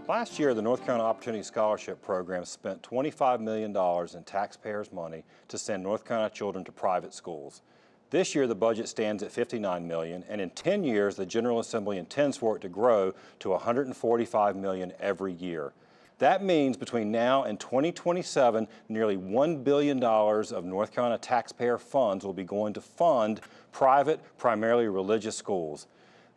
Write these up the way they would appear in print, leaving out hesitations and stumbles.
Last year, the North Carolina Opportunity Scholarship Program spent $25 million in taxpayers' money to send North Carolina children to private schools. This year, the budget stands at $59 million, and in 10 years, the General Assembly intends for it to grow to $145 million every year. That means between now and 2027, nearly $1 billion of North Carolina taxpayer funds will be going to fund private, primarily religious schools.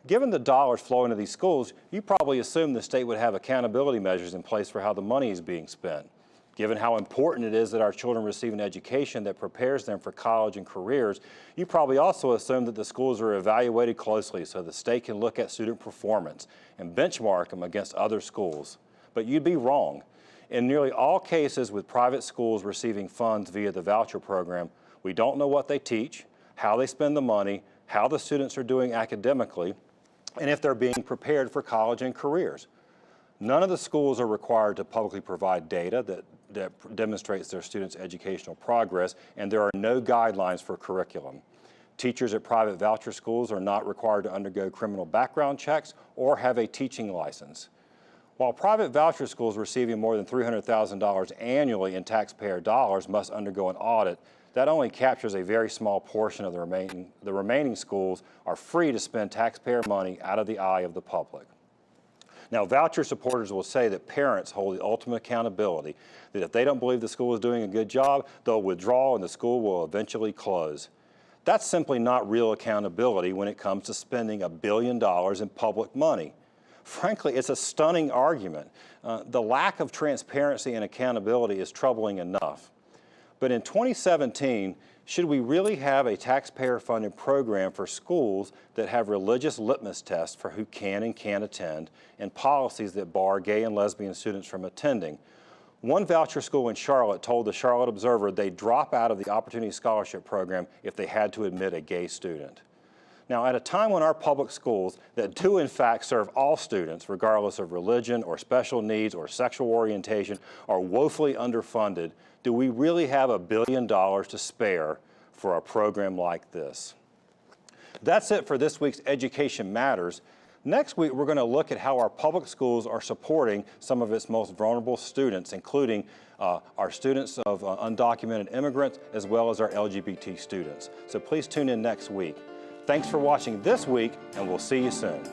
Given the dollars flowing to these schools, you probably assume the state would have accountability measures in place for how the money is being spent. Given how important it is that our children receive an education that prepares them for college and careers, you probably also assume that the schools are evaluated closely so the state can look at student performance and benchmark them against other schools. But you'd be wrong. In nearly all cases with private schools receiving funds via the voucher program, we don't know what they teach, how they spend the money, how the students are doing academically, and if they're being prepared for college and careers. None of the schools are required to publicly provide data that demonstrates their students' educational progress, and there are no guidelines for curriculum. Teachers at private voucher schools are not required to undergo criminal background checks or have a teaching license. While private voucher schools receiving more than $300,000 annually in taxpayer dollars must undergo an audit, that only captures a very small portion of the remaining schools are free to spend taxpayer money out of the eye of the public. Now, voucher supporters will say that parents hold the ultimate accountability, that if they don't believe the school is doing a good job, they'll withdraw and the school will eventually close. That's simply not real accountability when it comes to spending $1 billion in public money. Frankly, it's a stunning argument. The lack of transparency and accountability is troubling enough. But in 2017, should we really have a taxpayer-funded program for schools that have religious litmus tests for who can and can't attend and policies that bar gay and lesbian students from attending? One voucher school in Charlotte told the Charlotte Observer they'd drop out of the Opportunity Scholarship Program if they had to admit a gay student. Now, at a time when our public schools that do in fact serve all students, regardless of religion or special needs or sexual orientation, are woefully underfunded, do we really have $1 billion to spare for a program like this? That's it for this week's Education Matters. Next week, we're going to look at how our public schools are supporting some of its most vulnerable students, including our students of undocumented immigrants, as well as our LGBT students. So please tune in next week. Thanks for watching this week, and we'll see you soon.